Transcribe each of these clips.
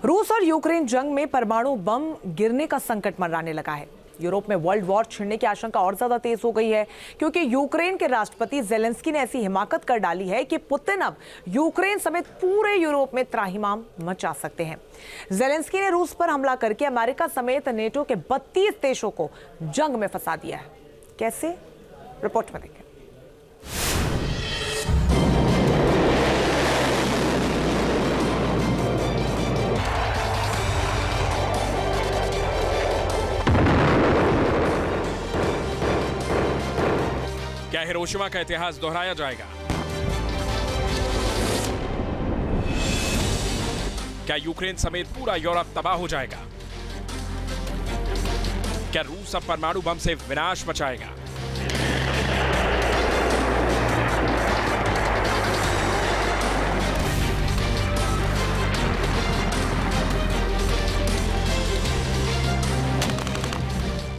रूस और यूक्रेन जंग में परमाणु बम गिरने का संकट मंडराने लगा है। यूरोप में वर्ल्ड वॉर छिड़ने की आशंका और ज्यादा तेज हो गई है, क्योंकि यूक्रेन के राष्ट्रपति जेलेंस्की ने ऐसी हिमाकत कर डाली है कि पुतिन अब यूक्रेन समेत पूरे यूरोप में त्राहिमाम मचा सकते हैं। जेलेंस्की ने रूस पर हमला करके अमेरिका समेत नेटो के 32 देशों को जंग में फंसा दिया है। कैसे, रिपोर्ट में देखें। क्या हिरोशिमा का इतिहास दोहराया जाएगा? क्या यूक्रेन समेत पूरा यूरोप तबाह हो जाएगा? क्या रूस अब परमाणु बम से विनाश मचाएगा?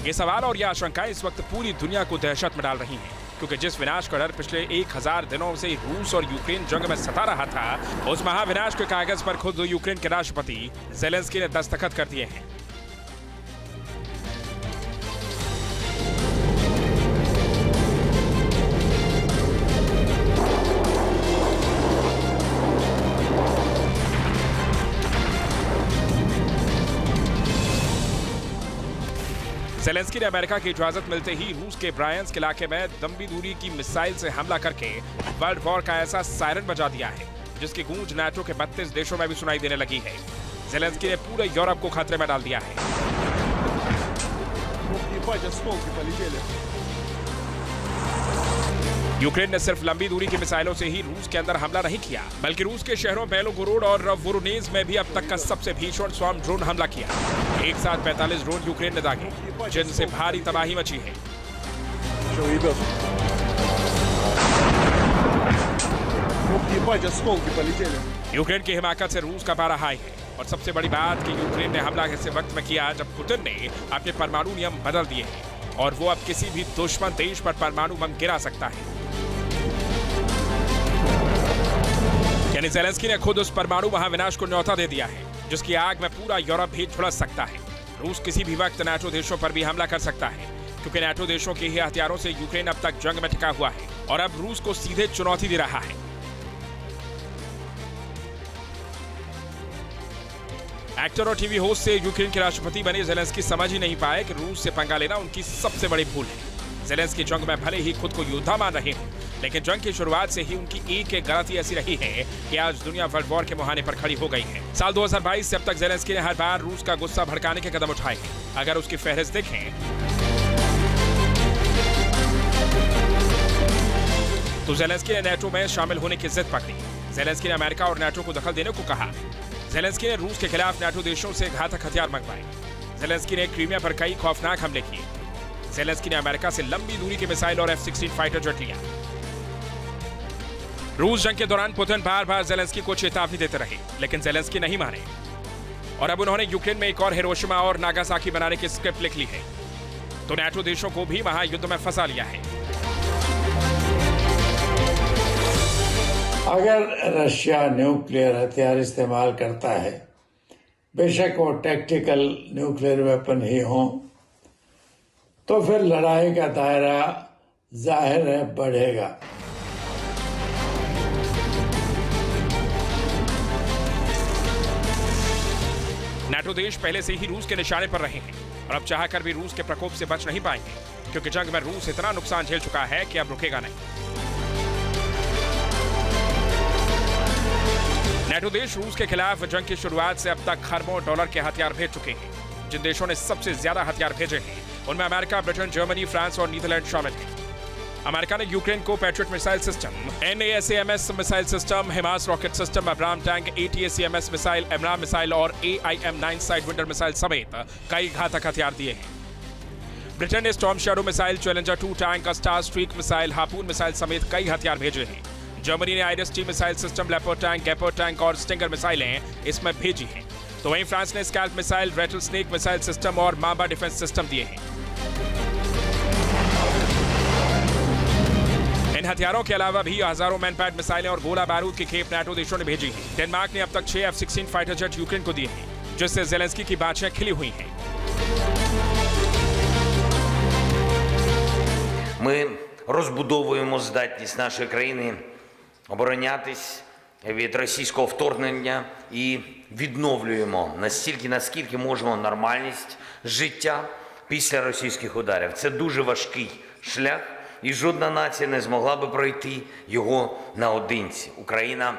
ये सवाल और ये आशंकाएं इस वक्त पूरी दुनिया को दहशत में डाल रही हैं, क्योंकि जिस विनाश का डर पिछले 1000 दिनों से रूस और यूक्रेन जंग में सता रहा था, उस महाविनाश के कागज पर खुद यूक्रेन के राष्ट्रपति जेलेंस्की ने दस्तखत कर दिए हैं। जेलेंस्की ने अमेरिका की इजाजत मिलते ही रूस के ब्रायंस्क इलाके में लंबी दूरी की मिसाइल से हमला करके वर्ल्ड वॉर का ऐसा सायरन बजा दिया है, जिसकी गूंज नाटो के 32 देशों में भी सुनाई देने लगी है। जेलेंस्की ने पूरे यूरोप को खतरे में डाल दिया है। यूक्रेन ने सिर्फ लंबी दूरी की मिसाइलों से ही रूस के अंदर हमला नहीं किया, बल्कि रूस के शहरों बेलोगोरोड और वोरोनेज में भी अब तक का सबसे भीषण स्वार्म ड्रोन हमला किया। एक साथ 45 ड्रोन यूक्रेन ने दागे, जिनसे भारी तबाही मची है। यूक्रेन की हिमाकत से रूस का पारा हाई है, और सबसे बड़ी बात कि यूक्रेन ने हमला ऐसे वक्त में किया जब पुतिन ने अपने परमाणु नियम बदल दिए हैं, और वो अब किसी भी दुश्मन देश पर परमाणु बम गिरा सकता है। यानी जेलेंस्की ने खुद उस परमाणु महाविनाश को न्योता दे दिया है, जिसकी आग में पूरा यूरोप भी झुलस सकता है। रूस किसी भी वक्त नाटो देशों पर भी हमला कर सकता है, क्योंकि नाटो देशों के ही हथियारों से यूक्रेन अब तक जंग में टिका हुआ है और अब रूस को सीधे चुनौती दे रहा है। एक्टर और टीवी होस्ट से यूक्रेन के राष्ट्रपति बने जेलेंस्की समझ ही नहीं पाए कि रूस से पंगा लेना उनकी सबसे बड़ी भूल है। जेलेंस्की जंग में भले ही खुद को योद्धा मान रहे हैं, लेकिन जंग की शुरुआत से ही उनकी एक गलती ऐसी रही है कि आज दुनिया वर्ल्ड वॉर के मुहाने पर खड़ी हो गई है। साल 2022 से अब तक जेलेंस्की ने हर बार रूस का गुस्सा भड़काने के कदम उठाए हैं। अगर उसकी फहरिस्त देखें तो जेलेंस्की ने नाटो में शामिल होने की जिद पकड़ी। जेलेंस्की ने अमेरिका और नाटो को दखल देने को कहा। जेलेंस्की ने रूस के खिलाफ नाटो देशों से घातक हथियार मंगवाए। जेलेंस्की ने क्रीमिया पर कई खौफनाक हमले किए। जेलेंस्की ने अमेरिका से लंबी दूरी के मिसाइल और F-16 फाइटर जेट लिया। रूस जंग के दौरान पुतिन बार बार जेलेंस्की को चेतावनी देते रहे, लेकिन जेलेंस्की नहीं माने, और अब उन्होंने यूक्रेन में एक और हिरोशिमा और नागासाकी बनाने की स्क्रिप्ट लिख ली है, तो नाटो देशों को भी महायुद्ध में फंसा लिया है। अगर रशिया न्यूक्लियर हथियार इस्तेमाल करता है, बेशक वो टैक्टिकल न्यूक्लियर वेपन ही हो, तो फिर लड़ाई का दायरा जाहिर है बढ़ेगा। नाटो देश पहले से ही रूस के निशाने पर रहे हैं, और अब चाहकर भी रूस के प्रकोप से बच नहीं पाएंगे, क्योंकि जंग में रूस इतना नुकसान झेल चुका है कि अब रुकेगा नहीं। नाटो देश रूस के खिलाफ जंग की शुरुआत से अब तक खरबों डॉलर के हथियार भेज चुके हैं। जिन देशों ने सबसे ज्यादा हथियार भेजे हैं, उनमें अमेरिका, ब्रिटेन, जर्मनी, फ्रांस और नीदरलैंड शामिल हैं। अमेरिका ने यूक्रेन को Patriot missile system, NASAMS missile system, HIMARS rocket system, Abrams tank, ATACMS missile, AMRAAM missile और AIM-9 साइड विंडर मिसाइल समेत कई घातक हथियार दिए हैं। ब्रिटेन ने Storm Shadow missile, Challenger 2 tank, Starstreak missile, Harpoon missile समेत कई हथियार भेजे हैं। जर्मनी ने आइरिस-T missile system, Leopard tank, Gepard tank और स्टिंगर मिसाइलें इसमें भेजी हैं। तो वहीं फ्रांस ने SCALP missile, Rattlesnake missile system और मांबा डिफेंस सिस्टम दिए हैं। इन हथियारों के अलावा भी हजारों मैनपैड मिसाइलें और गोला बारूद की खेप नाटो देशों ने भेजी हैं। डेनमार्क ने अब तक 6 F-16 फाइटर जेट यूक्रेन को दिए हैं। जिससे जेलेंस्की की बातें खिली हुई हैं। Ми розбудовуємо здатність нашої країни оборонятись від російського вторгнення і відновлюємо настільки, наскільки можемо нормальність життя після російських ударів. Це дуже важкий шлях, і жодна нація не змогла би пройти його наодинці. Україна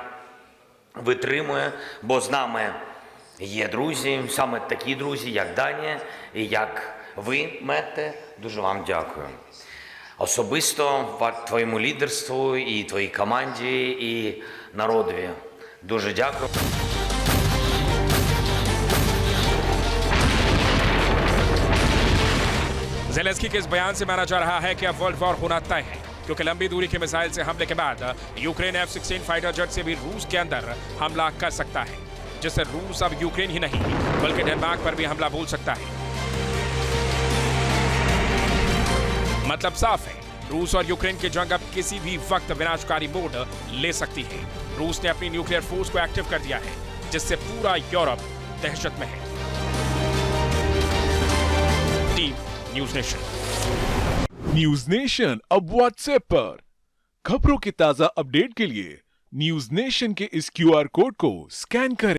витримує, бо з нами є друзі, саме такі друзі, як Данія і як ви, Метте. Дуже вам дякую. Особисто твоєму лідерству і твоїй команді, і народові. Дуже дякую. जेलेंस्की के इस बयान से माना जा रहा है कि अब वर्ल्ड वॉर होना तय है, क्योंकि लंबी दूरी के मिसाइल से हमले के बाद यूक्रेन F-16 फाइटर जेट से भी रूस के अंदर हमला कर सकता है, जिससे रूस अब यूक्रेन ही नहीं बल्कि डेनमार्क पर भी हमला बोल सकता है। मतलब साफ है, रूस और यूक्रेन की जंग अब किसी भी वक्त विनाशकारी मोड़ ले सकती है। रूस ने अपनी न्यूक्लियर फोर्स को एक्टिव कर दिया है, जिससे पूरा यूरोप दहशत में है। Team news nation. News nation अब व्हाट्सएप पर खबरों के ताजा अपडेट के लिए न्यूज नेशन के इस QR कोड को स्कैन करें।